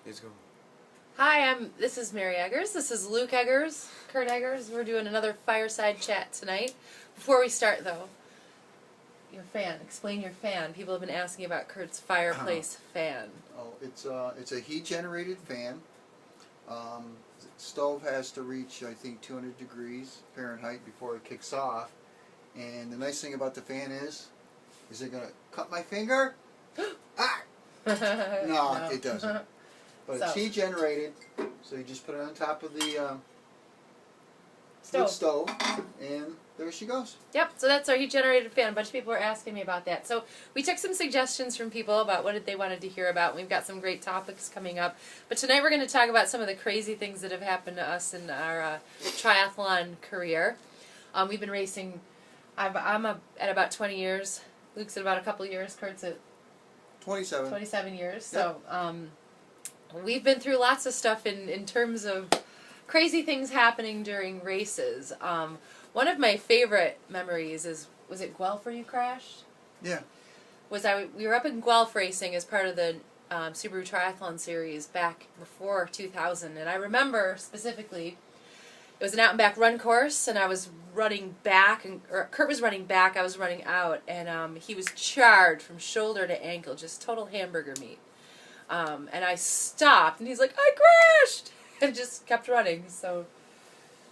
Let's go. Hi, this is Mary Eggers. This is Luke Eggers, Curt Eggers. We're doing another Fireside chat tonight. Before we start, though, your fan. Explain your fan. People have been asking about Curt's fireplace fan. Oh, it's a heat-generated fan. Stove has to reach, I think, 200 degrees Fahrenheit before it kicks off. And the nice thing about the fan is it going to cut my finger? Ah! No, it doesn't. But it's heat generated, so you just put it on top of the stove, and there she goes. Yep, so that's our heat generated fan. A bunch of people are asking me about that. So we took some suggestions from people about what they wanted to hear about. We've got some great topics coming up. But tonight we're going to talk about some of the crazy things that have happened to us in our triathlon career. We've been racing, I'm at about 20 years. Luke's at about a couple years. Kurt's at 27 years. Yep. So we've been through lots of stuff in terms of crazy things happening during races. One of my favorite memories was it Guelph where you crashed? Yeah. We were up in Guelph racing as part of the Subaru Triathlon series back before 2000, and I remember specifically it was an out and back run course, and I was running back, or Curt was running back, I was running out, and he was charred from shoulder to ankle, just total hamburger meat. And I stopped, and he's like, "I crashed!" and just kept running. So,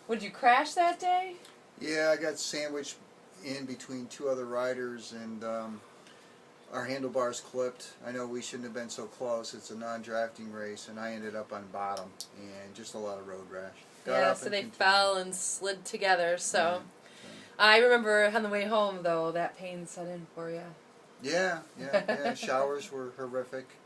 would you crash that day? Yeah, I got sandwiched in between two other riders, and our handlebars clipped. I know we shouldn't have been so close. It's a non-drafting race, and I ended up on bottom, and just a lot of road rash. Yeah, so they fell and slid together. So, I remember on the way home, though, that pain set in for you. Yeah. Showers were horrific.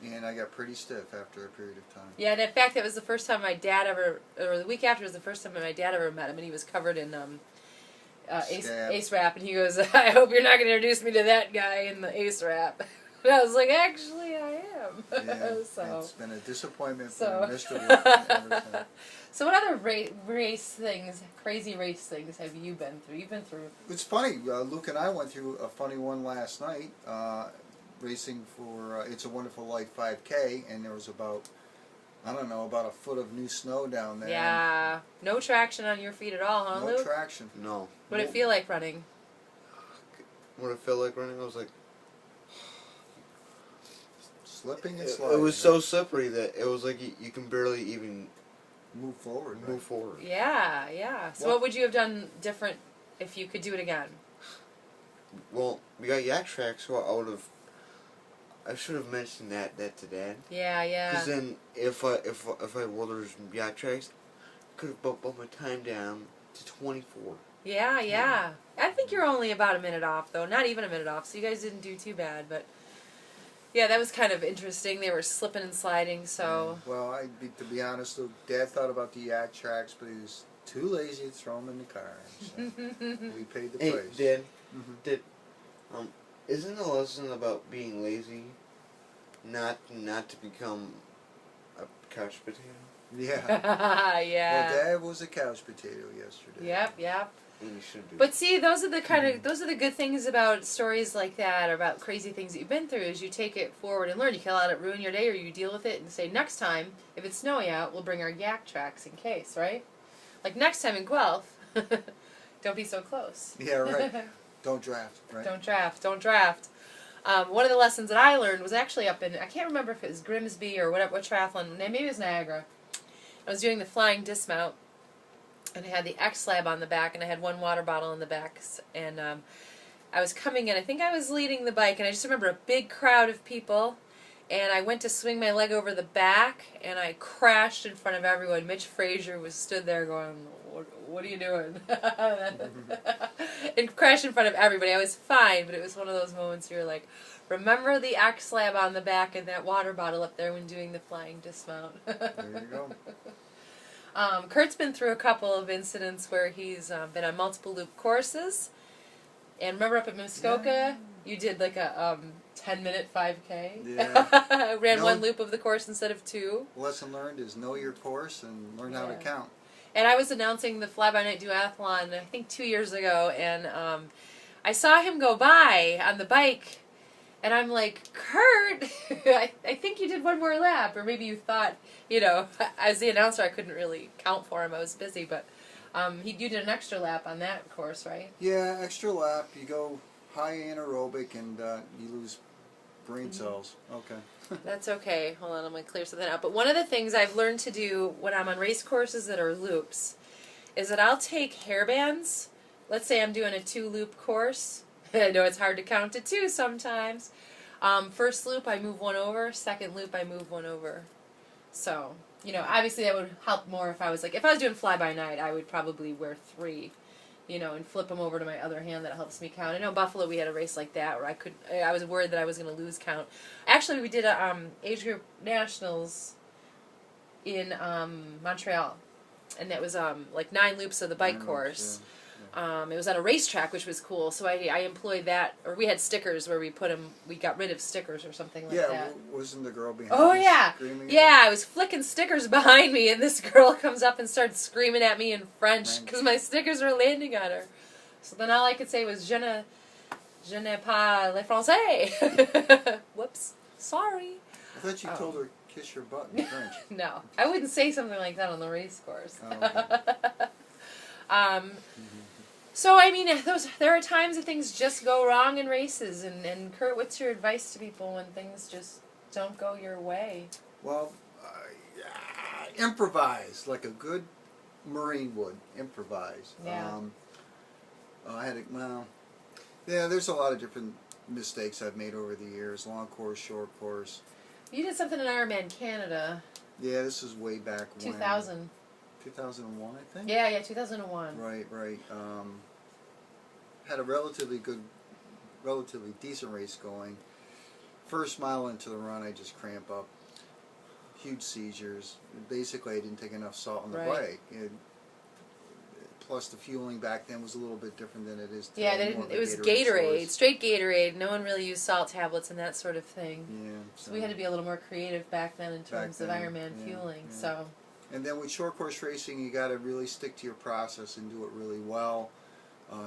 And I got pretty stiff after a period of time. Yeah, and in fact, that was the first time my dad ever, or the week after was the first time my dad ever met him, and he was covered in ace wrap, and he goes, "I hope you're not going to introduce me to that guy in the ace wrap." And I was like, "Actually, I am." Yeah, so, it's been a disappointment for Mr. Luke ever since. So what other race things, crazy race things have you been through? You've been through... It's funny, Luke and I went through a funny one last night. Racing for It's a Wonderful Life 5K, and there was about a foot of new snow down there. Yeah, no traction on your feet at all, huh, Luke? No traction. No. What did it feel like running? What it felt like running, I was like... Slipping and sliding. It was so slippery that it was like you can barely even... Move forward. Yeah. So what would you have done different if you could do it again? Well, we got yak tracks, so I should have mentioned that to Dad. Yeah. Because then, if I well, there's yak tracks, I could have bumped my time down to 24. Yeah. I think you're only about a minute off, though. Not even a minute off, so you guys didn't do too bad, but... Yeah, that was kind of interesting. They were slipping and sliding, so... Well, to be honest, Dad thought about the yak tracks, but he was too lazy to throw them in the car. So we paid the price. Hey, Dad, isn't the lesson about being lazy not to become a couch potato? Yeah. Yeah. Well, Dad was a couch potato yesterday. Yep. And you should do. But see, those are the good things about stories like that, or about crazy things that you've been through, is you take it forward and learn. You can't let it ruin your day, or you deal with it and say, next time, if it's snowy out, we'll bring our yak tracks in case, right? Like next time in Guelph, don't be so close. Yeah, right. Don't draft, right? Don't draft. One of the lessons that I learned was actually up in, I can't remember if it was Grimsby or what triathlon, maybe it was Niagara. I was doing the flying dismount, and I had the X-Lab on the back, and I had one water bottle in the back, and I was coming in, I think I was leading the bike, and I just remember a big crowd of people, and I went to swing my leg over the back, and I crashed in front of everyone. Mitch Frazier stood there going, "What are you doing?" And crashed in front of everybody. I was fine, but it was one of those moments where you're like, remember the X-Lab on the back and that water bottle up there when doing the flying dismount. There you go. Kurt's been through a couple of incidents where he's been on multiple loop courses. And remember up at Muskoka, you did like a 10-minute 5K? Yeah. Ran one loop of the course instead of two. Lesson learned is know your course and learn how to count. And I was announcing the Fly-By-Night Duathlon, I think 2 years ago, and I saw him go by on the bike, And I'm like, Curt, I think you did one more lap. Or maybe you thought, you know, as the announcer, I couldn't really count for him. I was busy. But you did an extra lap on that course, right? Yeah, extra lap. You go high anaerobic and you lose brain cells. Okay. That's okay. Hold on, I'm going to clear something out. But one of the things I've learned to do when I'm on race courses that are loops is that I'll take hairbands. Let's say I'm doing a 2-loop course. I know it's hard to count to 2 sometimes. First loop, I move 1 over. Second loop, I move 1 over. So, you know, obviously that would help more if I was doing fly-by-night, I would probably wear 3, you know, and flip them over to my other hand. That helps me count. I know in Buffalo we had a race like that where I was worried that I was going to lose count. Actually, we did a age group nationals in Montreal, and that was like 9 loops of the bike course. Yeah. It was at a racetrack, which was cool. So I employed that, or we had stickers where we got rid of stickers or something like that. Yeah, wasn't the girl behind Oh you yeah, screaming? yeah. I was flicking stickers behind me, and this girl comes up and starts screaming at me in French because my stickers were landing on her. So then all I could say was, je ne parle français. Whoops, sorry. I thought you told her kiss your butt in French. No, I wouldn't say something like that on the race course. Oh, okay. So, I mean, there are times that things just go wrong in races. And Curt, what's your advice to people when things just don't go your way? Well, improvise like a good Marine would. Improvise. Yeah. There's a lot of different mistakes I've made over the years. Long course, short course. You did something in Ironman Canada. Yeah, this is way back when. 2000. 2001, I think? Yeah, 2001. Right. Had a relatively decent race going. First mile into the run, I just cramp up. Huge seizures. Basically, I didn't take enough salt on the bike. Plus, the fueling back then was a little bit different than it is today. Yeah, it was Gatorade, straight Gatorade. No one really used salt tablets and that sort of thing. Yeah. So we had to be a little more creative back then in terms of Ironman fueling. Yeah. So. And then with short course racing, you got to really stick to your process and do it really well.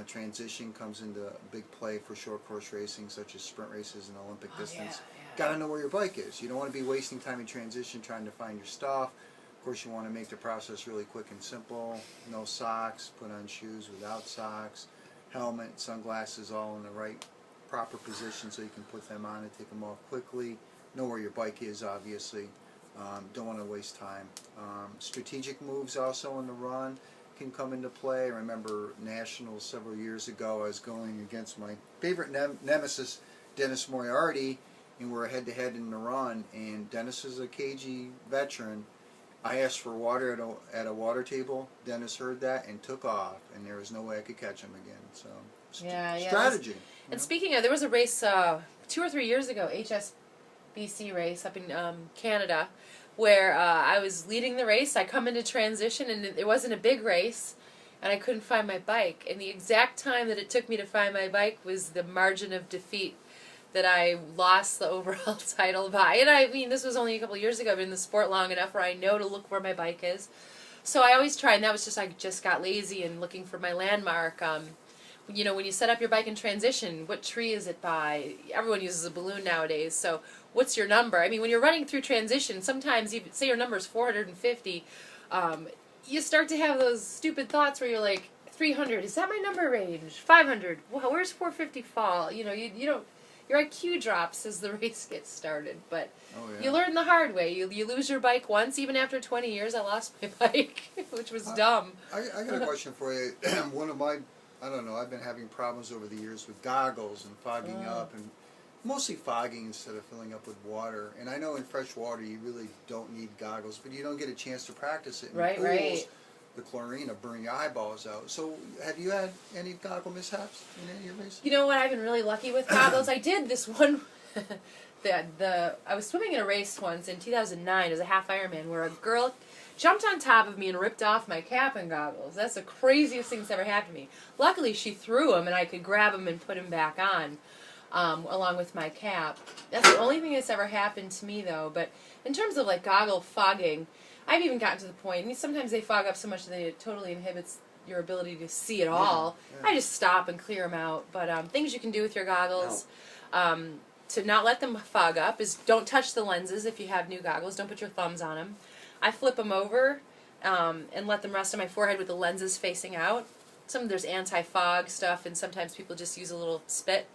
Transition comes into big play for short course racing, such as sprint races and Olympic distance. Got to know where your bike is. You don't want to be wasting time in transition trying to find your stuff. Of course, you want to make the process really quick and simple. No socks, put on shoes without socks, helmet, sunglasses, all in the right proper position so you can put them on and take them off quickly. Know where your bike is, obviously. Don't want to waste time. Strategic moves also in the run can come into play. I remember nationals several years ago. I was going against my favorite nemesis, Dennis Moriarty, and we're head-to-head in the run. And Dennis is a cagey veteran. I asked for water at a water table. Dennis heard that and took off, and there was no way I could catch him again. So strategy. And speaking of, there was a race 2 or 3 years ago, HSBC race up in Canada, where I was leading the race. I come into transition, and it wasn't a big race, and I couldn't find my bike. And the exact time that it took me to find my bike was the margin of defeat that I lost the overall title by. And I mean, this was only a couple of years ago. I've been in the sport long enough where I know to look where my bike is. So I always try, and that was just, I just got lazy and looking for my landmark. You know, when you set up your bike in transition, what tree is it by? Everyone uses a balloon nowadays, so what's your number? I mean, when you're running through transition, sometimes, even say your number is 450, you start to have those stupid thoughts where you're like, 300, is that my number range? 500, well, where's 450 fall? You know, you don't, your IQ drops as the race gets started, but you learn the hard way. You lose your bike once. Even after 20 years, I lost my bike, which was dumb. I got a question for you. One of my, I don't know, I've been having problems over the years with goggles and fogging up, and mostly fogging instead of filling up with water. And I know in fresh water you really don't need goggles, but you don't get a chance to practice it in pools. The chlorine will burn your eyeballs out. So have you had any goggle mishaps in any of your races? You know what? I've been really lucky with goggles. I did this one. I was swimming in a race once in 2009 as a half Ironman where a girl jumped on top of me and ripped off my cap and goggles. That's the craziest thing that's ever happened to me. Luckily, she threw them and I could grab them and put them back on, along with my cap. That's the only thing that's ever happened to me, though. But in terms of like goggle fogging, I've even gotten to the point, I mean, sometimes they fog up so much that it totally inhibits your ability to see at all. I just stop and clear them out. But things you can do with your goggles, to not let them fog up is don't touch the lenses if you have new goggles. Don't put your thumbs on them. I flip them over and let them rest on my forehead with the lenses facing out. There's anti-fog stuff, and sometimes people just use a little spit.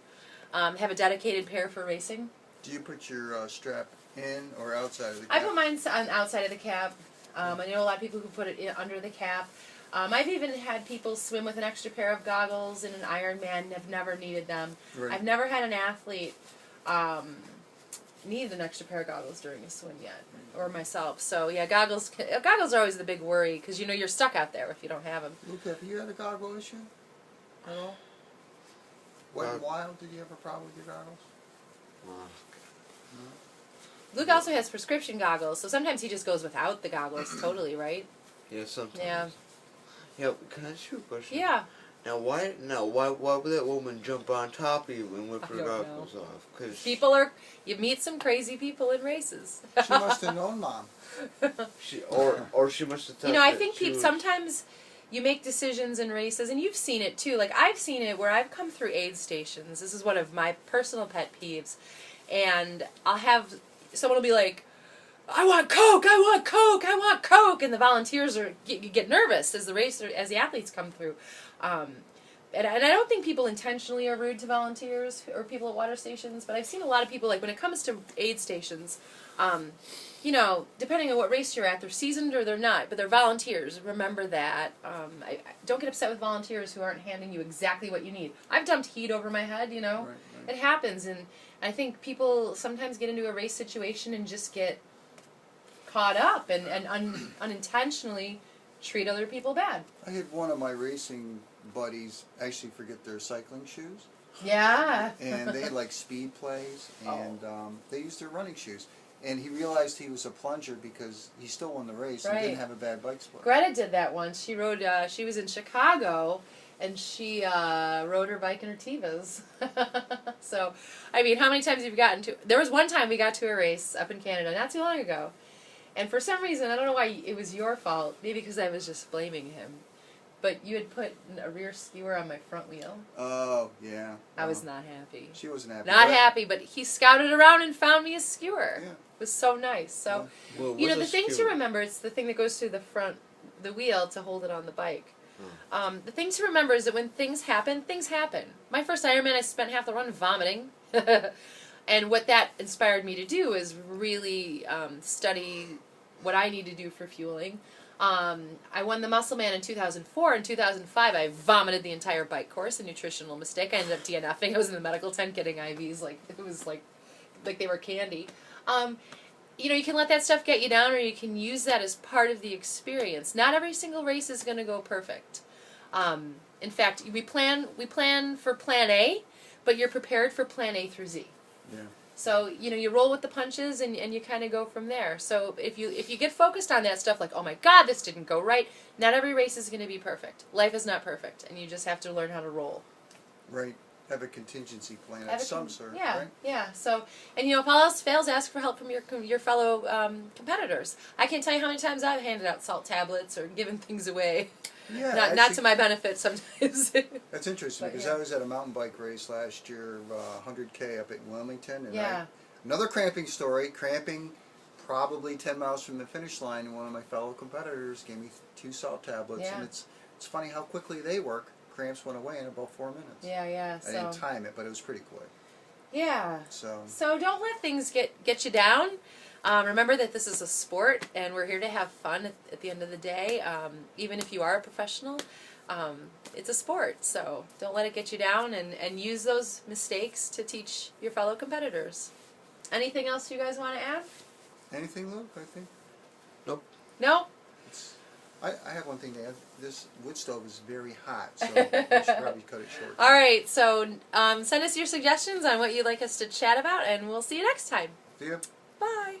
Have a dedicated pair for racing. Do you put your strap in or outside of the cap? I put mine on outside of the cap. I know a lot of people who put it under the cap. I've even had people swim with an extra pair of goggles in an Ironman and have never needed them. Right. I've never had an athlete need an extra pair of goggles during a swim yet, or myself. So yeah, goggles are always the big worry because you know you're stuck out there if you don't have them. Luke, have you had a goggle issue at all? Wet and Wild, did you have a problem with your goggles? No. Luke also has prescription goggles, so sometimes he just goes without the goggles totally, right? Yeah, sometimes. Yeah. Yeah, can I ask you a question? Yeah. Now, why would that woman jump on top of you and whip her I don't goggles off? Cause you meet some crazy people in races. She must have known Mom. Or she must have thought You know, I that think she was- sometimes you make decisions in races, and you've seen it too. Like, I've seen it where I've come through aid stations. This is one of my personal pet peeves. And I'll have, someone will be like, I want Coke, I want Coke, I want Coke. And the volunteers get nervous as the athletes come through. And I don't think people intentionally are rude to volunteers or people at water stations, but I've seen a lot of people, like when it comes to aid stations, you know, depending on what race you're at, they're seasoned or they're not, but they're volunteers. Remember that. I don't get upset with volunteers who aren't handing you exactly what you need. I've dumped heat over my head, you know. Right. It happens, and I think people sometimes get into a race situation and just get caught up and unintentionally treat other people bad. I had one of my racing buddies actually forget their cycling shoes. Yeah. And they had like speed plays, and they used their running shoes. And he realized he was a plunger because he still won the race and didn't have a bad bike split. Greta did that once. She rode. She was in Chicago, and she rode her bike in her Tevas. So, I mean, how many times have you gotten to? There was one time we got to a race up in Canada not too long ago, and for some reason I don't know why it was your fault. Maybe because I was just blaming him. But you had put a rear skewer on my front wheel. Oh, yeah. I was not happy. She wasn't happy. Not happy, but he scouted around and found me a skewer. Yeah. It was so nice. So, Well, you know, the what's a thing to skewer? remember, it's the thing that goes through the wheel to hold it on the bike. The thing to remember is that when things happen, things happen. My first Ironman, I spent half the run vomiting. And what that inspired me to do is really study what I need to do for fueling. I won the Muscle Man in 2004. In 2005, I vomited the entire bike course, a nutritional mistake. I ended up DNFing. I was in the medical tent getting IVs. Like, it was like they were candy. You know, you can let that stuff get you down, or you can use that as part of the experience. Not every single race is going to go perfect. In fact, we plan for Plan A, but you're prepared for Plan A through Z. Yeah. So, you know, you roll with the punches and you kind of go from there. So if you get focused on that stuff like, oh my God, this didn't go right, not every race is going to be perfect. Life is not perfect, and you just have to learn how to roll. Right. Have a contingency plan of some sort. Yeah, right? yeah. So, and you know, if all else fails, ask for help from your fellow competitors. I can't tell you how many times I've handed out salt tablets or given things away. Yeah, Not to my benefit sometimes. That's interesting because I was at a mountain bike race last year, 100K up at Wilmington, and another cramping story. Cramping, probably 10 miles from the finish line, and one of my fellow competitors gave me 2 salt tablets, and it's funny how quickly they work. Cramps went away in about 4 minutes. Yeah. I didn't time it, but it was pretty quick. Yeah. So don't let things get you down. Remember that this is a sport, and we're here to have fun at the end of the day. Even if you are a professional, it's a sport. So don't let it get you down, and use those mistakes to teach your fellow competitors. Anything else you guys want to add? anything, Luke? I think. Nope. No? I have one thing to add. This wood stove is very hot, so we should probably cut it short. All right, so send us your suggestions on what you'd like us to chat about, and we'll see you next time. See ya. Bye.